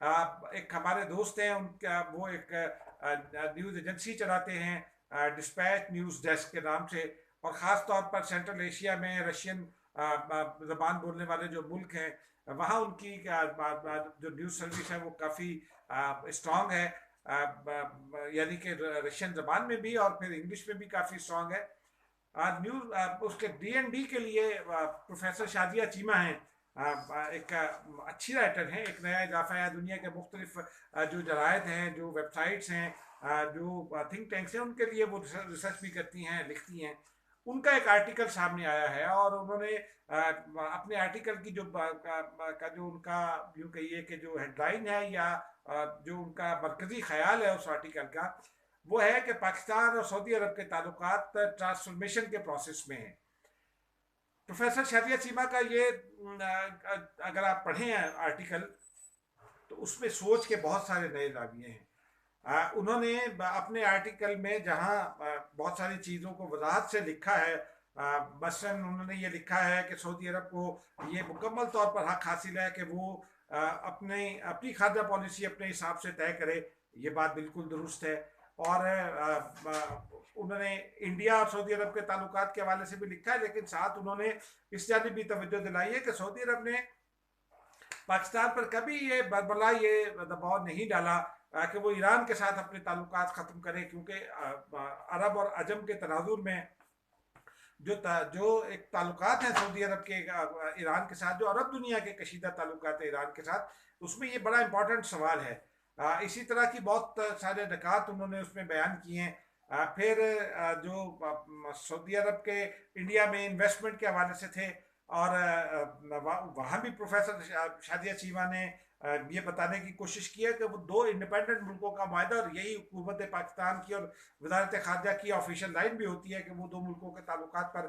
ایک ہمارے دوست ہیں ان کا، وہ ایک نیوز ایجنسی چلاتے ہیں، ڈسپیچ نیوز ڈیسک کے نام سے، اور خاص طور پر سینٹرل ایشیا میں رشین زبان بولنے والے جو ملک ہیں، وہاں ان کی جو نیوز سروس ہے وہ کافی اسٹرانگ ہے، یعنی کہ رشین زبان میں بھی اور پھر انگلش میں بھی کافی اسٹرانگ ہے۔ نیوز اس کے ڈی این ڈی کے لیے پروفیسر شادیہ چیمہ ہیں، ایک اچھی رائٹر ہیں، ایک نیا اضافہ ہے دنیا کے مختلف جو جرائد ہیں، جو ویب سائٹس ہیں، جو تھنک ٹینکس ہیں، ان کے لیے وہ ریسرچ بھی کرتی ہیں، لکھتی ہیں۔ ان کا ایک آرٹیکل سامنے آیا ہے، اور انہوں نے اپنے آرٹیکل کی جو ان کا یوں کہیے کہ جو ہیڈ لائن ہے، یا جو ان کا مرکزی خیال ہے اس آرٹیکل کا، وہ ہے کہ پاکستان اور سعودی عرب کے تعلقات ٹرانسفارمیشن کے پروسیس میں ہیں۔ پروفیسر شادیہ چیمہ کا یہ اگر آپ پڑھیں آرٹیکل، تو اس میں سوچ کے بہت سارے نئے زاویے ہیں۔ انہوں نے اپنے آرٹیکل میں جہاں بہت ساری چیزوں کو وضاحت سے لکھا ہے، مثلا انہوں نے یہ لکھا ہے کہ سعودی عرب کو یہ مکمل طور پر حق حاصل ہے کہ وہ اپنی خارجہ پالیسی اپنے حساب سے طے کرے، یہ بات بالکل درست ہے۔ اور انہوں نے انڈیا اور سعودی عرب کے تعلقات کے حوالے سے بھی لکھا ہے، لیکن ساتھ انہوں نے اس جانب بھی توجہ دلائی ہے کہ سعودی عرب نے پاکستان پر کبھی یہ بربلا یہ دباؤ نہیں ڈالا کہ وہ ایران کے ساتھ اپنے تعلقات ختم کرے، کیونکہ عرب اور عجم کے تناظر میں جو ایک تعلقات ہیں سعودی عرب کے ایران کے ساتھ، جو عرب دنیا کے کشیدہ تعلقات ہیں ایران کے ساتھ، اس میں یہ بڑا امپورٹنٹ سوال ہے۔ اسی طرح کی بہت سارے نکات انہوں نے اس میں بیان کیے ہیں۔ پھر جو سعودی عرب کے انڈیا میں انویسٹمنٹ کے حوالے سے تھے، اور وہاں بھی پروفیسر شادیہ چیمہ نے یہ بتانے کی کوشش کی ہے کہ وہ دو انڈیپینڈنٹ ملکوں کا معاہدہ، اور یہی حکومت پاکستان کی اور وزارت خارجہ کی آفیشیل لائن بھی ہوتی ہے کہ وہ دو ملکوں کے تعلقات پر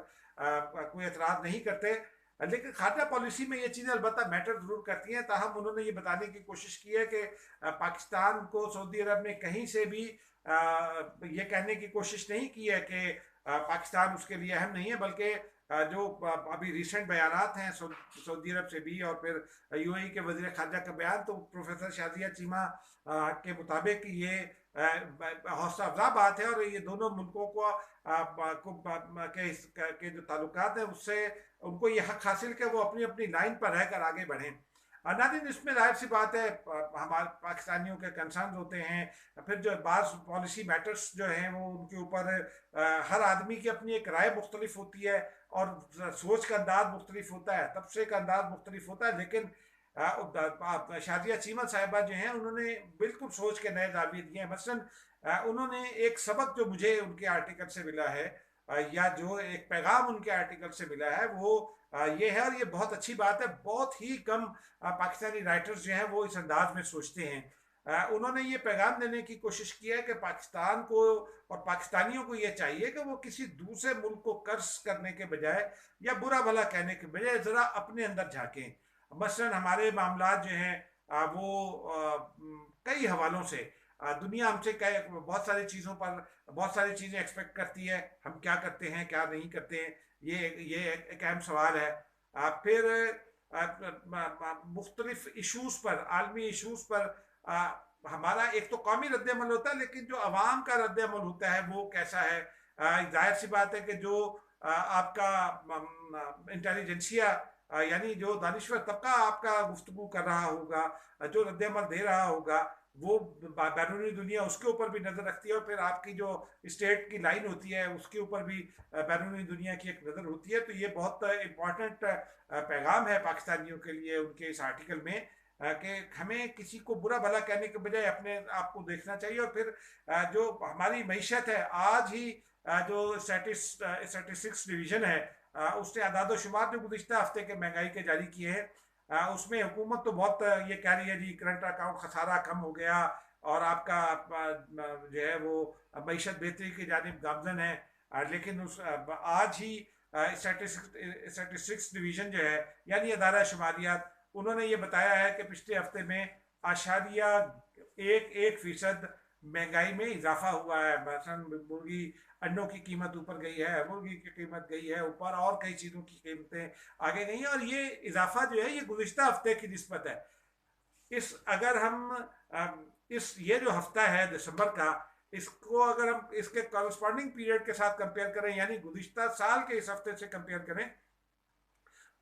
کوئی اعتراض نہیں کرتے، لیکن خارجہ پالیسی میں یہ چیزیں البتہ میٹر ضرور کرتی ہیں۔ تاہم انہوں نے یہ بتانے کی کوشش کی ہے کہ پاکستان کو سعودی عرب نے کہیں سے بھی یہ کہنے کی کوشش نہیں کی ہے کہ پاکستان اس کے لیے اہم نہیں ہے، بلکہ جو ابھی ریسنٹ بیانات ہیں سعودی عرب سے بھی، اور پھر یو اے ای کے وزیر خارجہ کا بیان، تو پروفیسر شادیہ چیمہ کے مطابق یہ حوصلہ افزا بات ہے، اور یہ دونوں ملکوں کے جو تعلقات ہیں اس سے ان کو یہ حق حاصل کہ وہ اپنی اپنی لائن پر رہ کر آگے بڑھیں۔ ناظرین، اس میں ظاہر سی بات ہے ہمارے پاکستانیوں کے کنسرنز ہوتے ہیں، پھر جو بعض پالیسی میٹرز جو ہیں وہ ان کے اوپر ہر آدمی کی اپنی ایک رائے مختلف ہوتی ہے، اور سوچ کا انداز مختلف ہوتا ہے، تبصرے کا انداز مختلف ہوتا ہے، لیکن شادیہ چیمہ صاحبہ جو ہیں انہوں نے بالکل سوچ کے نئے زاویے دیے ہیں۔ مثلا انہوں نے ایک سبق جو مجھے ان کے آرٹیکل سے ملا ہے، یا جو ایک پیغام ان کے آرٹیکل سے ملا ہے، وہ یہ ہے، اور یہ بہت اچھی بات ہے، بہت ہی کم پاکستانی رائٹرز جو ہیں وہ اس انداز میں سوچتے ہیں۔ انہوں نے یہ پیغام دینے کی کوشش کی ہے کہ پاکستان کو اور پاکستانیوں کو یہ چاہیے کہ وہ کسی دوسرے ملک کو قرض کرنے کے بجائے یا برا بھلا کہنے کے بجائے ذرا اپنے اندر جھانکیں۔ مثلا ہمارے معاملات جو ہیں وہ کئی حوالوں سے دنیا ہم سے بہت ساری چیزوں پر بہت ساری چیزیں ایکسپیکٹ کرتی ہے، ہم کیا کرتے ہیں کیا نہیں کرتے ہیں، یہ ایک اہم سوال ہے۔ پھر مختلف ایشوز پر، عالمی ایشوز پر ہمارا ایک تو قومی رد عمل ہوتا ہے، لیکن جو عوام کا رد عمل ہوتا ہے وہ کیسا ہے؟ ظاہر سی بات ہے کہ جو آپ کا انٹیلیجنسیا، یعنی جو دانشور طبقہ آپ کا گفتگو کر رہا ہوگا، جو رد عمل دے رہا ہوگا، وہ بیرونی دنیا اس کے اوپر بھی نظر رکھتی ہے، اور پھر آپ کی جو اسٹیٹ کی لائن ہوتی ہے اس کے اوپر بھی بیرونی دنیا کی ایک نظر ہوتی ہے۔ تو یہ بہت امپورٹنٹ پیغام ہے پاکستانیوں کے لیے ان کے اس آرٹیکل میں، کہ ہمیں کسی کو برا بھلا کہنے کے بجائے اپنے آپ کو دیکھنا چاہیے۔ اور پھر جو ہماری معیشت ہے، آج ہی جو اسٹیٹسٹکس ڈویژن ہے اس نے اعداد و شمار جو گزشتہ ہفتے کے مہنگائی کے جاری کیے ہیں، اس میں حکومت تو بہت یہ کہہ رہی ہے جی کرنٹ اکاؤنٹ خسارہ کم ہو گیا، اور آپ کا جو ہے وہ معیشت بہتری کی جانب گامزن ہے، لیکن آج ہی اسٹیٹسٹکس ڈویژن جو ہے، یعنی ادارہ شماریات، انہوں نے یہ بتایا ہے کہ پچھلے ہفتے میں 1.1% مہنگائی میں اضافہ ہوا ہے۔ مثلا مرغی انڈوں کی قیمت اوپر گئی ہے، مرغی کی قیمت گئی ہے اوپر، اور کئی چیزوں کی قیمتیں آگے گئی ہیں، اور یہ اضافہ جو ہے یہ گزشتہ ہفتے کی نسبت ہے۔ اس اگر ہم اس یہ جو ہفتہ ہے دسمبر کا، اس کو اگر ہم اس کے کارسپونڈنگ پیریڈ کے ساتھ کمپیئر کریں، یعنی گزشتہ سال کے اس ہفتے سے کمپیئر کریں،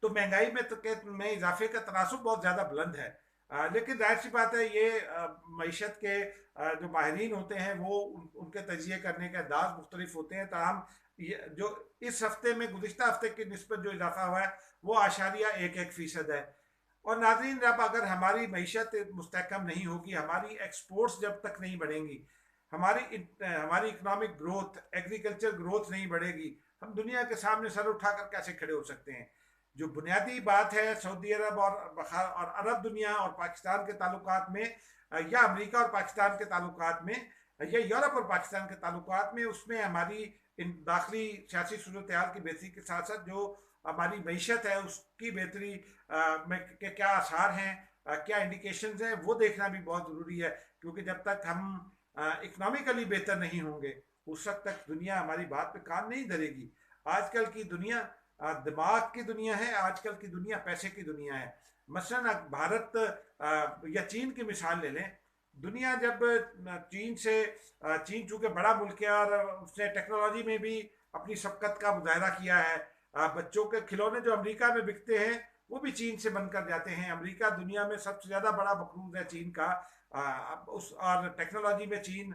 تو مہنگائی میں اضافے کا تناسب بہت زیادہ بلند ہے۔ لیکن ظاہر سی بات ہے، یہ معیشت کے جو ماہرین ہوتے ہیں وہ ان کے تجزیے کرنے کے انداز مختلف ہوتے ہیں، تاہم جو اس ہفتے میں گزشتہ ہفتے کی نسبت جو اضافہ ہوا ہے وہ 0.11% ہے۔ اور ناظرین، جب اگر ہماری معیشت مستحکم نہیں ہوگی، ہماری ایکسپورٹس جب تک نہیں بڑھیں گی، ہماری اکنامک گروتھ، ایگریکلچر گروتھ نہیں بڑھے گی، ہم دنیا کے سامنے سر اٹھا کر کیسے کھڑے ہو سکتے ہیں؟ جو بنیادی بات ہے سعودی عرب اور عرب دنیا اور پاکستان کے تعلقات میں، یا امریکہ اور پاکستان کے تعلقات میں، یا یورپ اور پاکستان کے تعلقات میں، اس میں ہماری ان داخلی سیاسی صورتحال کی بہتری کے ساتھ ساتھ جو ہماری معیشت ہے اس کی بہتری میں کیا آثار ہیں، کیا انڈیکیشنز ہیں، وہ دیکھنا بھی بہت ضروری ہے، کیونکہ جب تک ہم اکنامیکلی بہتر نہیں ہوں گے اس وقت تک دنیا ہماری بات پہ کان نہیں دھرے گی۔ آج کل کی دنیا دماغ کی دنیا ہے، آج کل کی دنیا پیسے کی دنیا ہے۔ مثلا بھارت یا چین کی مثال لے لیں، دنیا جب چین چونکہ بڑا ملک ہے اور اس نے ٹیکنالوجی میں بھی اپنی سبقت کا مظاہرہ کیا ہے، بچوں کے کھلونے جو امریکہ میں بکتے ہیں وہ بھی چین سے بن کر جاتے ہیں۔ امریکہ دنیا میں سب سے زیادہ بڑا مقروض ہے چین کا، اور ٹیکنالوجی میں چین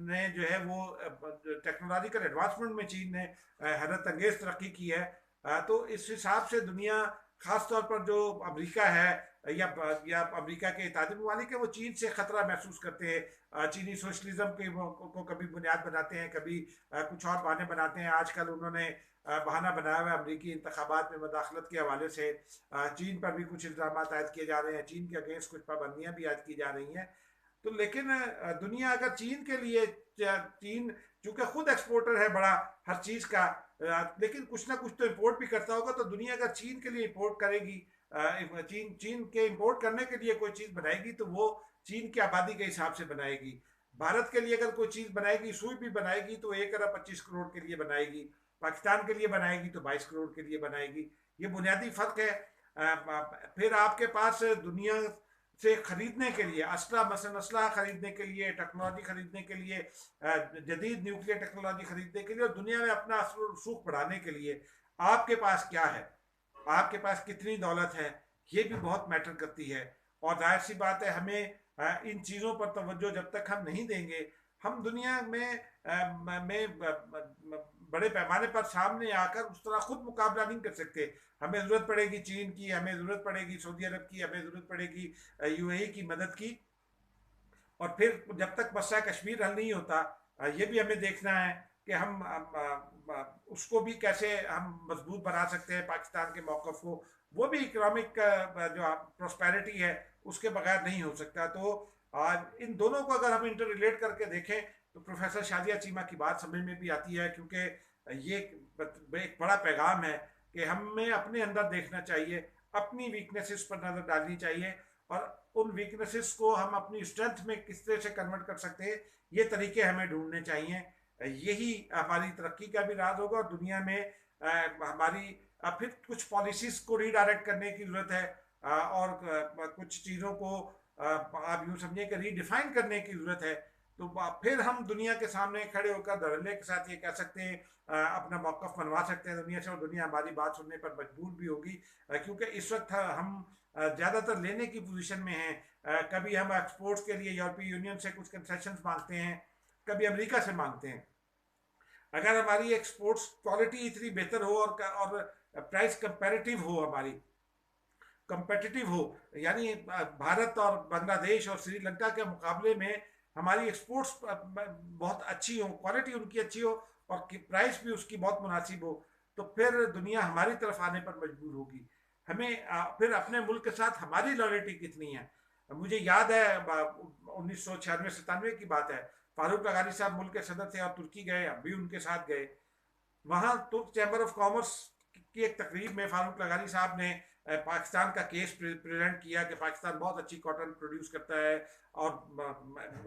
نے جو ہے وہ ٹیکنالوجیکل ایڈوانسمنٹ میں چین نے حیرت انگیز ترقی کی ہے۔ تو اس حساب سے دنیا، خاص طور پر جو امریکہ ہے یا امریکہ کے اتحادی ممالک ہیں، وہ چین سے خطرہ محسوس کرتے ہیں، چینی سوشلزم کو کبھی بنیاد بناتے ہیں، کبھی کچھ اور بہانے بناتے ہیں۔ آج کل انہوں نے بہانہ بنایا ہوا ہے امریکی انتخابات میں مداخلت کے حوالے سے، چین پر بھی کچھ الزامات عائد کیے جا رہے ہیں، چین کے اگینسٹ کچھ پابندیاں بھی عائد کی جا رہی ہیں۔ تو لیکن دنیا اگر چین کے لیے، چین چونکہ خود ایکسپورٹر ہے بڑا ہر چیز کا، لیکن کچھ نہ کچھ تو امپورٹ بھی کرتا ہوگا، تو دنیا اگر چین کے لیے امپورٹ کرے گی، چین کے امپورٹ کرنے کے لیے کوئی چیز بنائے گی تو وہ چین کی آبادی کے حساب سے بنائے گی۔ بھارت کے لیے اگر کوئی چیز بنائے گی، سوئی بھی بنائے گی تو 1 ارب 25 کروڑ کے لیے بنائے گی، پاکستان کے لیے بنائے گی تو 22 کروڑ کے لیے بنائے گی۔ یہ بنیادی فرق ہے۔ پھر آپ کے پاس دنیا سے خریدنے کے لیے اسلحہ، مثلا اسلحہ خریدنے کے لیے، ٹیکنالوجی خریدنے کے لیے، جدید نیوکلیر ٹیکنالوجی خریدنے کے لیے، اور دنیا میں اپنا اثر و رسوخ بڑھانے کے لیے آپ کے پاس کیا ہے، آپ کے پاس کتنی دولت ہے، یہ بھی بہت میٹر کرتی ہے۔ اور ظاہر سی بات ہے، ہمیں ان چیزوں پر توجہ جب تک ہم نہیں دیں گے، ہم دنیا میں بڑے پیمانے پر سامنے آ کر اس طرح خود مقابلہ نہیں کر سکتے۔ ہمیں ضرورت پڑے گی چین کی، ہمیں ضرورت پڑے گی سعودی عرب کی، ہمیں ضرورت پڑے گی یو اے ای کی مدد کی۔ اور پھر جب تک مسئلہ کشمیر حل نہیں ہوتا، یہ بھی ہمیں دیکھنا ہے کہ ہم اس کو بھی کیسے ہم مضبوط بنا سکتے ہیں، پاکستان کے موقف کو، وہ بھی اکنامک جو پراسپیرٹی ہے اس کے بغیر نہیں ہو سکتا۔ تو ان دونوں کو اگر ہم انٹر ریلیٹ کر کے دیکھیں تو پروفیسر شادیہ چیمہ کی بات سمجھ میں بھی آتی ہے، کیونکہ یہ ایک بڑا پیغام ہے کہ ہمیں اپنے اندر دیکھنا چاہیے، اپنی ویکنیسز پر نظر ڈالنی چاہیے، اور ان ویکنیسز کو ہم اپنی اسٹرینتھ میں کس طرح سے کنورٹ کر سکتے ہیں، یہ طریقے ہمیں ڈھونڈنے چاہیے۔ یہی ہماری ترقی کا بھی راز ہوگا، اور دنیا میں ہماری پھر کچھ پالیسیز کو ری ڈائریکٹ کرنے کی ضرورت ہے، اور کچھ چیزوں کو آپ یوں سمجھیں کہ ری ڈیفائن کرنے کی ضرورت ہے۔ تو پھر ہم دنیا کے سامنے کھڑے ہو کر دھڑلے کے ساتھ یہ کہہ سکتے ہیں، اپنا موقف منوا سکتے ہیں دنیا سے، اور دنیا ہماری بات سننے پر مجبور بھی ہوگی، کیونکہ اس وقت ہم زیادہ تر لینے کی پوزیشن میں ہیں۔ کبھی ہم ایکسپورٹس کے لیے یورپی یونین سے کچھ کنسیشنز مانگتے ہیں، کبھی امریکہ سے مانگتے ہیں۔ اگر ہماری ایکسپورٹس کوالٹی اتنی بہتر ہو اور پرائس کمپیریٹیو ہو، ہماری کمپیٹیٹیو ہو، یعنی بھارت اور بنگلہ دیش اور سری لنکا کے مقابلے میں ہماری ایکسپورٹس بہت اچھی ہو، کوالٹی ان کی اچھی ہو، اور پرائس بھی اس کی بہت مناسب ہو، تو پھر دنیا ہماری طرف آنے پر مجبور ہوگی۔ ہمیں پھر اپنے ملک کے ساتھ ہماری لائلٹی کتنی ہے۔ مجھے یاد ہے 1996-97 کی بات ہے، فاروق لغاری صاحب ملک کے صدر تھے اور ترکی گئے، ہم بھی ان کے ساتھ گئے۔ وہاں ترک چیمبر آف کامرس کی ایک تقریب میں فاروق لغاری صاحب نے پاکستان کا کیس پریزنٹ کیا کہ پاکستان بہت اچھی کاٹن پروڈیوس کرتا ہے، اور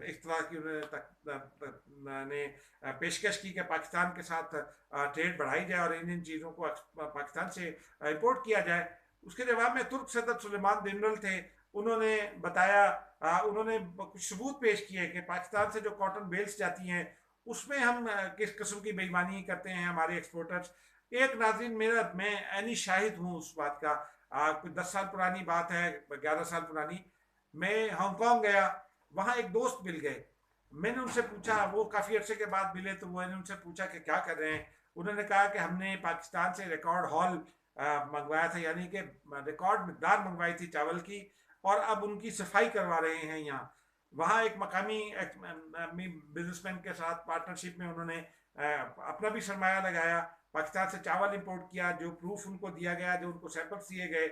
اس طرح کی انہوں نے پیشکش کی کہ پاکستان کے ساتھ ٹریڈ بڑھائی جائے اور ان چیزوں کو پاکستان سے امپورٹ کیا جائے۔ اس کے جواب میں ترک صدر سلیمان دیمرل تھے، انہوں نے بتایا، انہوں نے کچھ ثبوت پیش کیے کہ پاکستان سے جو کاٹن بیلس جاتی ہیں اس میں ہم کس قسم کی بےایمانی کرتے ہیں ہمارے ایکسپورٹرز. ایک ناظرین میں عینی شاہد ہوں اس بات کا. کچھ 10 سال پرانی بات ہے، 11 سال پرانی. میں ہانگ کانگ گیا، وہاں ایک دوست مل گئے. میں نے ان سے پوچھا، وہ کافی عرصے کے بعد ملے، تو میں نے ان سے پوچھا کہ کیا کر رہے ہیں. انہوں نے کہا کہ ہم نے پاکستان سے ریکارڈ ہال منگوایا تھا، یعنی کہ ریکارڈ مقدار منگوائی تھی چاول کی، اور اب ان کی صفائی کروا رہے ہیں یہاں. وہاں ایک مقامی بزنس مین کے ساتھ پارٹنرشپ میں انہوں نے اپنا بھی سرمایہ لگایا، پاکستان سے چاول امپورٹ کیا. جو پروف ان کو دیا گیا، جو ان کو سیمپلس دیے گئے،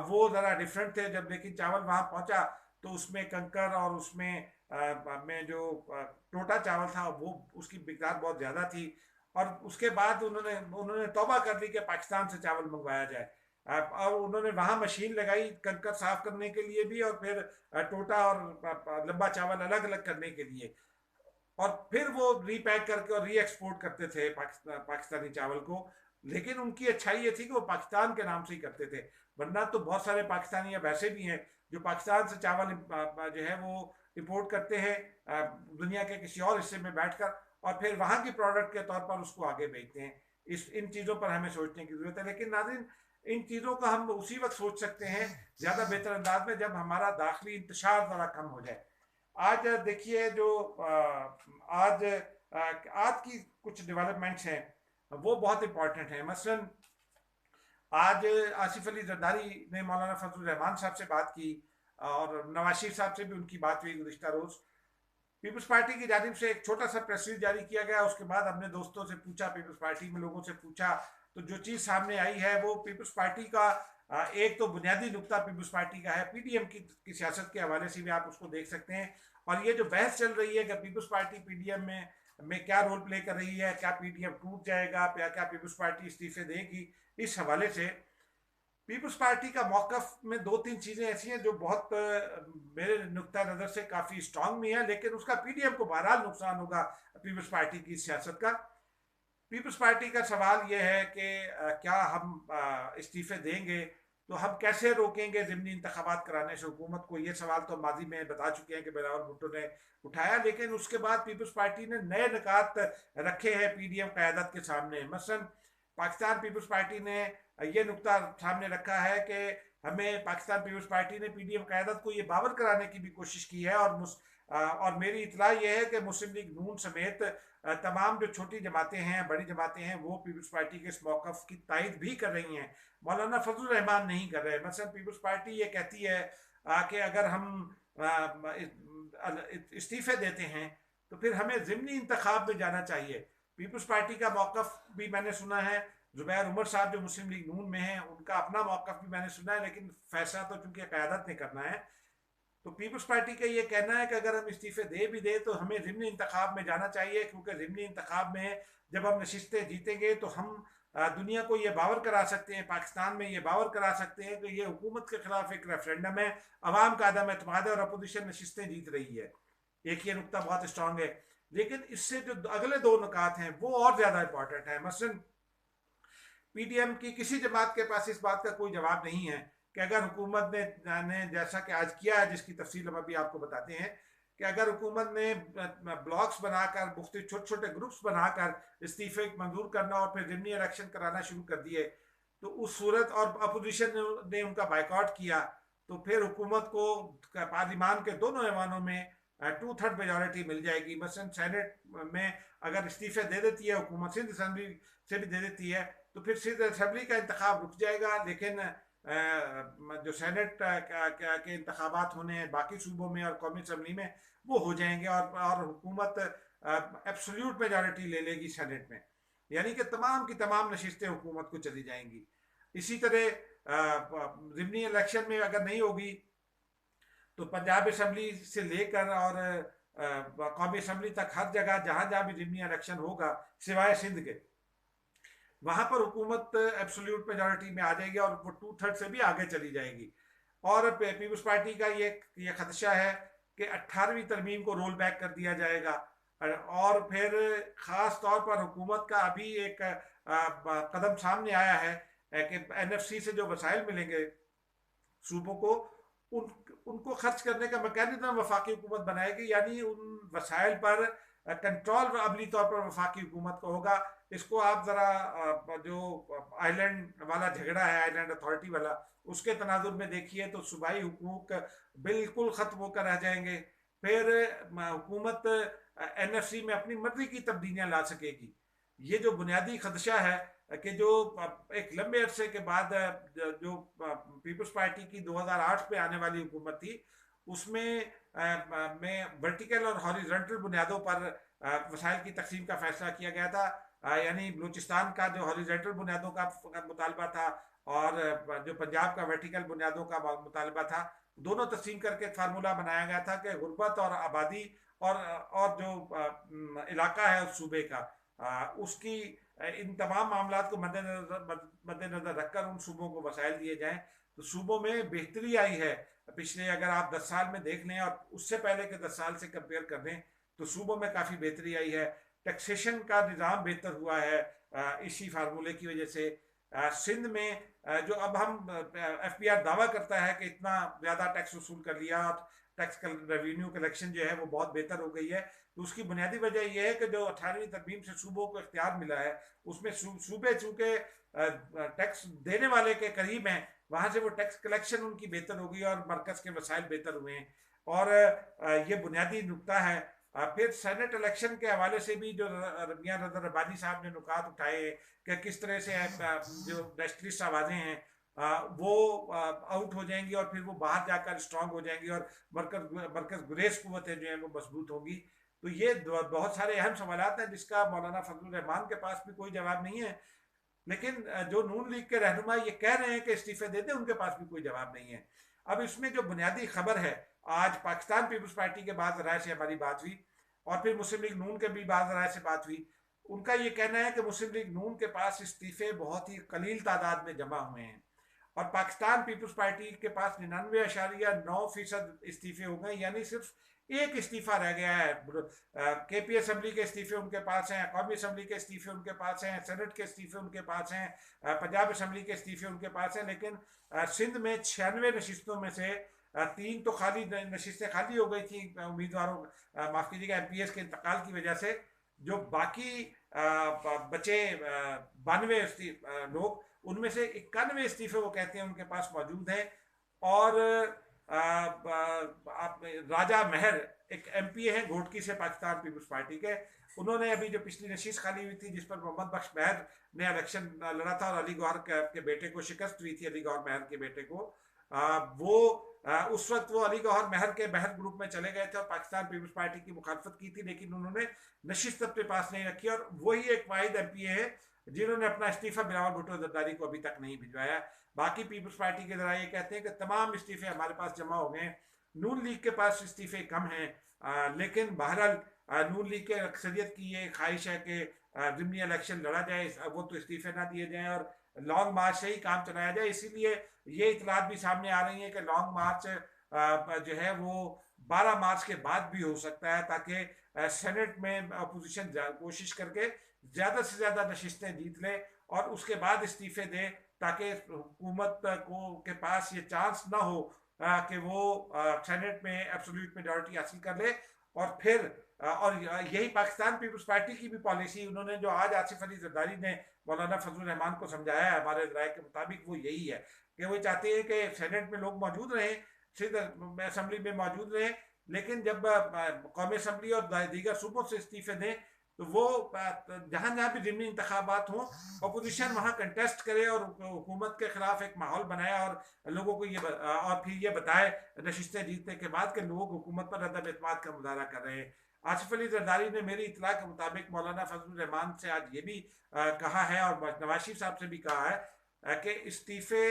وہ ذرا ڈفرینٹ تھے. جب لیکن چاول وہاں پہنچا تو اس میں کنکر اور اس میں جو ٹوٹا چاول تھا وہ اس کی مقدار بہت زیادہ تھی. اور اس کے بعد انہوں نے توبہ کر لی کہ پاکستان سے چاول منگوایا جائے. اور انہوں نے وہاں مشین لگائی کنکر صاف کرنے کے لیے بھی، اور پھر ٹوٹا اور لمبا چاول الگ الگ کرنے کے لیے. اور پھر وہ ری پیک کر کے اور ری ایکسپورٹ کرتے تھے پاکستانی چاول کو. لیکن ان کی اچھائی یہ تھی کہ وہ پاکستان کے نام سے ہی کرتے تھے. ورنہ تو بہت سارے پاکستانی اب ایسے بھی ہیں جو پاکستان سے چاول جو ہے وہ امپورٹ کرتے ہیں دنیا کے کسی اور حصے میں بیٹھ کر، اور پھر وہاں کی پروڈکٹ کے طور پر اس کو آگے بیچتے ہیں. ان چیزوں پر ہمیں سوچنے کی ضرورت ہے. لیکن ناظرین، ان چیزوں کا ہم اسی وقت سوچ سکتے ہیں زیادہ بہتر انداز میں جب ہمارا داخلی انتشار ذرا کم ہو جائے. آج دیکھیے جو آج آج کی کچھ ڈیولپمنٹس ہیں وہ بہت امپورٹنٹ ہیں. مثلا آج آصف علی زرداری نے مولانا فضل الرحمان صاحب سے بات کی، اور نواز شریف صاحب سے بھی ان کی بات ہوئی گزشتہ روز. پیپلز پارٹی کی جانب سے ایک چھوٹا سا پریس ریلیز جاری کیا گیا. اس کے بعد ہم نے دوستوں سے پوچھا، پیپلز پارٹی میں لوگوں سے پوچھا، تو جو چیز سامنے آئی ہے وہ پیپلز پارٹی کا ایک تو بنیادی نقطہ پیپلز پارٹی کا ہے. پی ڈی ایم کی سیاست کے حوالے سے بھی آپ اس کو دیکھ سکتے ہیں. اور یہ جو بحث چل رہی ہے کہ پیپلز پارٹی پی ڈی ایم میں کیا رول پلے کر رہی ہے، کیا پی ڈی ایم ٹوٹ جائے گا، کیا پیپلز پارٹی استعفے دے گی، اس حوالے سے پیپلز پارٹی کا موقف میں دو تین چیزیں ایسی ہیں جو بہت میرے نقطہ نظر سے کافی اسٹرانگ بھی ہیں. لیکن اس کا پی ڈی ایم کو بہرحال نقصان ہوگا پیپلز پارٹی کی سیاست کا. پیپلز پارٹی کا سوال یہ ہے کہ کیا ہم استعفے دیں گے تو ہم کیسے روکیں گے ضمنی انتخابات کرانے سے حکومت کو. یہ سوال تو ماضی میں بتا چکے ہیں کہ بلاول بھٹو نے اٹھایا. لیکن اس کے بعد پیپلز پارٹی نے نئے نکات رکھے ہیں پی ڈی ایم قیادت کے سامنے. مثلا پاکستان پیپلز پارٹی نے یہ نقطہ سامنے رکھا ہے کہ ہمیں پاکستان پیپلز پارٹی نے پی ڈی ایم قیادت کو یہ باور کرانے کی بھی کوشش کی ہے، اور میری اطلاع یہ ہے کہ مسلم لیگ نون سمیت تمام جو چھوٹی جماعتیں ہیں، بڑی جماعتیں ہیں، وہ پیپلز پارٹی کے اس موقف کی تائید بھی کر رہی ہیں. مولانا فضل الرحمان نہیں کر رہے. مثلا پیپلز پارٹی یہ کہتی ہے کہ اگر ہم استعفے دیتے ہیں تو پھر ہمیں ضمنی انتخاب میں جانا چاہیے. پیپلز پارٹی کا موقف بھی میں نے سنا ہے. زبیر عمر صاحب جو مسلم لیگ نون میں ہیں، ان کا اپنا موقف بھی میں نے سنا ہے. لیکن فیصلہ تو چونکہ قیادت نے کرنا ہے. تو پیپلز پارٹی کا یہ کہنا ہے کہ اگر ہم استعفے دے بھی دیں تو ہمیں ضمنی انتخاب میں جانا چاہیے، کیونکہ ضمنی انتخاب میں جب ہم نشستیں جیتیں گے تو ہم دنیا کو یہ باور کرا سکتے ہیں، پاکستان میں یہ باور کرا سکتے ہیں کہ یہ حکومت کے خلاف ایک ریفرینڈم ہے، عوام کا عدم اعتماد ہے اور اپوزیشن نشستیں جیت رہی ہے. ایک یہ نقطہ بہت اسٹرانگ ہے. لیکن اس سے جو اگلے دو نکات ہیں وہ اور زیادہ امپورٹنٹ ہیں. مثلا پی ڈی ایم کی کسی جماعت کے پاس اس بات کا کوئی جواب نہیں ہے کہ اگر حکومت نے جیسا کہ آج کیا ہے، جس کی تفصیل ہم ابھی آپ کو بتاتے ہیں، کہ اگر حکومت نے بلاکس بنا کر مختلف چھوٹے چھوٹے گروپس بنا کر استعفے منظور کرنا اور پھر ضمنی الیکشن کرانا شروع کر دیے، تو اس صورت اور اپوزیشن نے ان کا بائیکاٹ کیا، تو پھر حکومت کو پارلیمان کے دونوں ایوانوں میں 2/3 میجورٹی مل جائے گی. مثلا سینٹ میں اگر استعفے دے دیتی ہے حکومت، سندھ اسمبلی سے بھی دے دیتی ہے، تو پھر سندھ اسمبلی کا انتخاب رک جائے گا. لیکن جو سینٹ کے انتخابات ہونے ہیں باقی صوبوں میں اور قومی اسمبلی میں، وہ ہو جائیں گے، اور حکومت ایبسولوٹ میجورٹی لے لے گی سینٹ میں. یعنی کہ تمام کی تمام نشستیں حکومت کو چلی جائیں گی. اسی طرح ضمنی الیکشن میں اگر نہیں ہوگی تو پنجاب اسمبلی سے لے کر اور قومی اسمبلی تک ہر جگہ جہاں جہاں بھی ضمنی الیکشن ہوگا سوائے سندھ کے، وہاں پر حکومت ایبسولوٹ میجورٹی میں آ جائے گی اور وہ 2/3 سے بھی آگے چلی جائے گی. اور پیپلز پارٹی کا یہ خدشہ ہے کہ 18ویں ترمیم کو رول بیک کر دیا جائے گا، اور پھر خاص طور پر حکومت کا ابھی ایک قدم سامنے آیا ہے کہ این ایف سی سے جو وسائل ملیں گے صوبوں کو، ان ان کو خرچ کرنے کا میکینزم وفاقی حکومت بنائے گی، یعنی ان وسائل پر کنٹرول عملی طور پر وفاقی حکومت کو ہوگا۔ اس کو آپ ذرا جو آئی لینڈ والا جھگڑا ہے، آئی لینڈ اتھارٹی والا، اس کے تناظر میں دیکھیے تو صوبائی حقوق بالکل ختم ہو کر رہ جائیں گے۔ پھر حکومت این ایف سی میں اپنی مرضی کی تبدیلیاں لا سکے گی۔ یہ جو بنیادی خدشہ ہے کہ جو ایک لمبے عرصے کے بعد جو پیپلز پارٹی کی 2008 پہ آنے والی حکومت تھی، اس میں ورٹیکل اور ہاریزونٹل بنیادوں پر وسائل کی تقسیم کا فیصلہ کیا گیا تھا، یعنی بلوچستان کا جو ہاریزونٹل بنیادوں کا مطالبہ تھا اور جو پنجاب کا ورٹیکل بنیادوں کا مطالبہ تھا، دونوں تقسیم کر کے ایک فارمولا بنایا گیا تھا کہ غربت اور آبادی اور جو علاقہ ہے اس صوبے کا، اس کی ان تمام معاملات کو مد نظر رکھ کر ان صوبوں کو وسائل دیے جائیں۔ تو صوبوں میں بہتری آئی ہے پچھلے، اگر آپ 10 سال میں دیکھ لیں اور اس سے پہلے کے 10 سال سے کمپیئر کر لیں تو صوبوں میں کافی بہتری آئی ہے۔ ٹیکسیشن کا نظام بہتر ہوا ہے اسی فارمولے کی وجہ سے۔ سندھ میں جو اب ہم ایف بی آر دعویٰ کرتا ہے کہ اتنا زیادہ ٹیکس وصول کر لیا اور ٹیکس ریونیو کلیکشن جو ہے وہ بہت بہتر ہو گئی ہے، تو اس کی بنیادی وجہ یہ ہے کہ جو 18ویں ترمیم سے صوبوں کو اختیار ملا ہے، اس میں صوبے چونکہ ٹیکس دینے والے کے قریب ہیں، وہاں سے وہ ٹیکس کلیکشن ان کی بہتر ہوگی اور مرکز کے وسائل بہتر ہوئے ہیں، اور یہ بنیادی نقطہ ہے۔ پھر سینٹ الیکشن کے حوالے سے بھی جو میاں رضا ربانی صاحب نے نکات اٹھائے کہ کس طرح سے جو نیشنلسٹ آوازیں ہیں وہ آؤٹ ہو جائیں گی اور پھر وہ باہر جا کر اسٹرانگ ہو جائیں گی اور مرکز گریز قوتیں جو ہیں وہ مضبوط ہوں گی۔ تو یہ بہت سارے اہم سوالات ہیں جس کا مولانا فضل الرحمان کے پاس بھی کوئی جواب نہیں ہے، لیکن جو نون لیگ کے رہنما یہ کہہ رہے ہیں کہ استعفے دے دیں، ان کے پاس بھی کوئی جواب نہیں ہے۔ اب اس میں جو بنیادی خبر ہے، آج پاکستان پیپلز پارٹی کے بعض ذرائع سے ہماری بات ہوئی اور پھر مسلم لیگ نون کے بھی بعض ذرائع سے بات ہوئی، ان کا یہ کہنا ہے کہ مسلم لیگ نون کے پاس استعفے بہت ہی قلیل تعداد میں جمع ہوئے ہیں اور پاکستان پیپلز پارٹی کے پاس 99.9% استعفے ہو گئے، یعنی صرف ایک استعفیٰ رہ گیا ہے۔ کے پی اسمبلی کے استعفے ان کے پاس ہیں، قومی اسمبلی کے استعفے ان کے پاس ہیں، سینٹ کے استعفے ان کے پاس ہیں، پنجاب اسمبلی کے استعفے ان کے پاس ہیں، لیکن سندھ میں 96 نشستوں میں سے 3 تو خالی نشستیں خالی ہو گئی تھیں امیدواروں، معاف کیجیے گا، ایم پی ایس کے انتقال کی وجہ سے۔ جو باقی بچے 92 لوگ، ان میں سے 91 استعفے وہ کہتے ہیں ان کے پاس موجود ہیں، اور راجہ مہر ایک ایم پی اے ہیں گھوٹکی سے پاکستان پیپلز پارٹی کے، انہوں نے ابھی جو پچھلی نشست خالی ہوئی تھی جس پر محمد بخش مہر نے الیکشن لڑا تھا اور علی گوہر کے بیٹے کو شکست ہوئی تھی، علی گوہر مہر کے بیٹے کو، وہ اس وقت وہ علی گوہر مہر کے مہر گروپ میں چلے گئے تھے اور پاکستان پیپلز پارٹی کی مخالفت کی تھی، لیکن انہوں نے نشست اپنے پاس نہیں رکھی، اور وہی ایک واحد ایم پی اے ہے جنہوں نے اپنا استعفیٰ بلاول بھٹو زرداری کو ابھی تک نہیں بھجوایا۔ باقی پیپلز پارٹی کے ذرائع یہ کہتے ہیں کہ تمام استعفے ہمارے پاس جمع ہو گئے ہیں۔ نون لیگ کے پاس استعفے کم ہیں، لیکن بہرحال نون لیگ کے اکثریت کی یہ خواہش ہے کہ ضمنی الیکشن لڑا جائے، وہ تو استعفے نہ دیے جائیں اور لانگ مارچ سے ہی کام چلایا جائے۔ اسی لیے یہ اطلاعات بھی سامنے آ رہی ہیں کہ لانگ مارچ جو ہے وہ 12 مارچ کے بعد بھی ہو سکتا ہے، تاکہ سینٹ میں اپوزیشن کوشش کر کے زیادہ سے زیادہ نشستیں جیت لے اور اس کے بعد استعفے دے، تاکہ حکومت کے پاس یہ چانس نہ ہو کہ وہ سینٹ میں ایبسولوٹ میجورٹی حاصل کر لے، اور پھر اور یہی پاکستان پیپلز پارٹی کی بھی پالیسی، انہوں نے جو آج آصف علی زرداری نے مولانا فضل الرحمان کو سمجھایا ہے ہمارے ذرائع کے مطابق، وہ یہی ہے کہ وہ چاہتے ہیں کہ سینٹ میں لوگ موجود رہیں، اسمبلی میں موجود رہیں، لیکن جب قومی اسمبلی اور دیگر صوبوں سے استعفے دیں تو وہ جہاں جہاں بھی ضمنی انتخابات ہوں اپوزیشن وہاں کنٹیسٹ کرے اور حکومت کے خلاف ایک ماحول بنائے، اور لوگوں کو اور پھر یہ بتائے نشستیں جیتنے کے بعد کہ لوگ حکومت پر عدم اعتماد کا مظاہرہ کر رہے ہیں۔ آصف علی زرداری نے میری اطلاع کے مطابق مولانا فضل الرحمان سے آج یہ بھی کہا ہے اور نواز شریف صاحب سے بھی کہا ہے کہ استعفے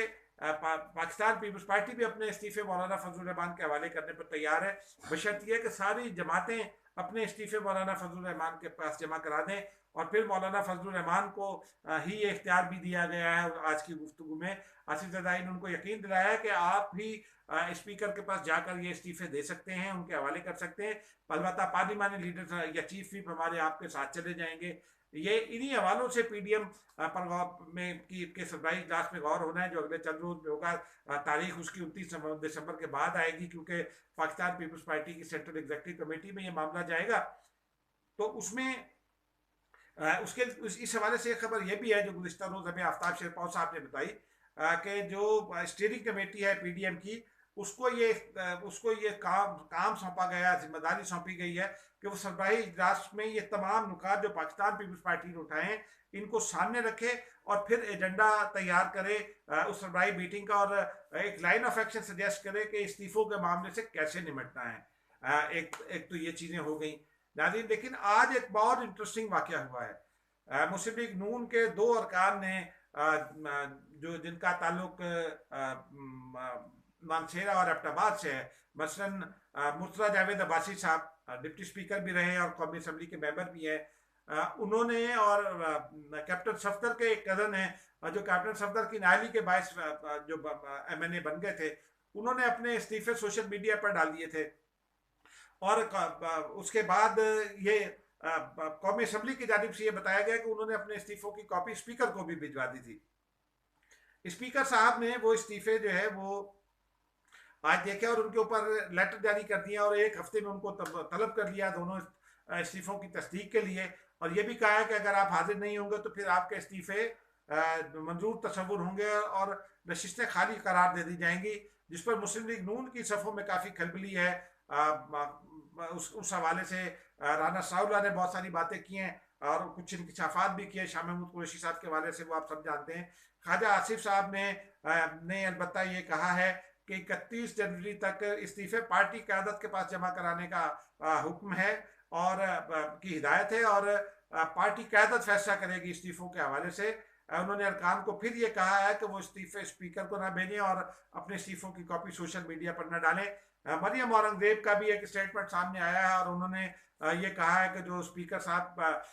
پاکستان پیپلز پارٹی بھی اپنے استعفے مولانا فضل الرحمان کے حوالے کرنے پر تیار ہے، بشرط یہ کہ ساری جماعتیں اپنے استعفے مولانا فضل الرحمان کے پاس جمع کرا دیں، اور پھر مولانا فضل الرحمان کو ہی یہ اختیار بھی دیا گیا ہے آج کی گفتگو میں۔ آصف زرداری نے ان کو یقین دلایا ہے کہ آپ بھی اسپیکر کے پاس جا کر یہ استعفے دے سکتے ہیں، ان کے حوالے کر سکتے ہیں، البتہ پارلیمانی لیڈر یا چیف وپ ہمارے آپ کے ساتھ چلے جائیں گے، یہ انہی حوالوں سے پی ڈی ایم پر میں کے سربراہی اجلاس میں غور ہونا ہے جو اگلے چند روز میں ہوگا. تاریخ اس کی 29 دسمبر کے بعد آئے گی کیونکہ پاکستان پیپلز پارٹی کی سینٹرل ایگزیکٹو کمیٹی میں یہ معاملہ جائے گا. تو اس میں اس حوالے سے ایک خبر یہ بھی ہے جو گزشتہ روز ہمیں آفتاب شیرپاؤ صاحب نے بتائی کہ جو اسٹیئرنگ کمیٹی ہے پی ڈی ایم کی اس کو یہ کام سونپا گیا, ذمہ داری سونپی گئی ہے کہ وہ سربراہی اجلاس میں یہ تمام نکات جو پاکستان پیپلز پارٹی نے اٹھائے ہیں ان کو سامنے رکھے اور پھر ایجنڈا تیار کرے اس سربراہی میٹنگ کا, اور ایک لائن آف ایکشن سجیسٹ کرے کہ استعفوں کے معاملے سے کیسے نمٹنا ہے. ایک تو یہ چیزیں ہو گئیں ناظرین. لیکن آج ایک بہت انٹرسٹنگ واقعہ ہوا ہے. مسلم لیگ نون کے 2 ارکان نے جو جن کا تعلق مانسیرا اور ایبٹ آباد سے ہے, مثلاً مرتضیٰ جاوید عباسی صاحب ڈپٹی اسپیکر بھی رہے اور قومی اسمبلی کے ممبر بھی ہیں, انہوں نے, اور کیپٹن صفدر کے ایک کزن ہیں جو کیپٹن صفدر کی نااہلی کے باعث جو ایم این اے بن گئے تھے, انہوں نے اپنے استعفے سوشل میڈیا پر ڈال دیے تھے. اور اس کے بعد یہ قومی اسمبلی کی جانب سے یہ بتایا گیا کہ انہوں نے اپنے استعفوں کی کاپی اسپیکر کو بھی بھجوا دی تھی. اسپیکر صاحب نے وہ استعفے جو ہے وہ آج دیکھے اور ان کے اوپر لیٹر جاری کر دیا اور 1 ہفتے میں ان کو طلب کر لیا دونوں استعفوں کی تصدیق کے لیے, اور یہ بھی کہا ہے کہ اگر آپ حاضر نہیں ہوں گے تو پھر آپ کے استعفے منظور تصور ہوں گے اور نشستیں خالی قرار دے دی جائیں گی, جس پر مسلم لیگ نون کی صفوں میں کافی کھلبلی ہے. اس حوالے سے رانا ثناءاللہ نے بہت ساری باتیں کی ہیں اور کچھ انکشافات بھی کیے شاہ محمود قریشی صاحب کے حوالے سے, وہ آپ سب جانتے ہیں. خواجہ آصف صاحب نے البتہ یہ کہا ہے کہ 31 جنوری تک استعفے پارٹی قیادت کے پاس جمع کرانے کا حکم ہے اور کی ہدایت ہے, اور پارٹی قیادت فیصلہ کرے گی استعفوں کے حوالے سے. انہوں نے ارکان کو پھر یہ کہا ہے کہ وہ استعفے اسپیکر کو نہ بھیجیں اور اپنے استعفوں کی کاپی سوشل میڈیا پر نہ ڈالیں. مریم اورنگزیب کا بھی ایک اسٹیٹمنٹ سامنے آیا ہے اور انہوں نے یہ کہا ہے کہ جو اسپیکر صاحب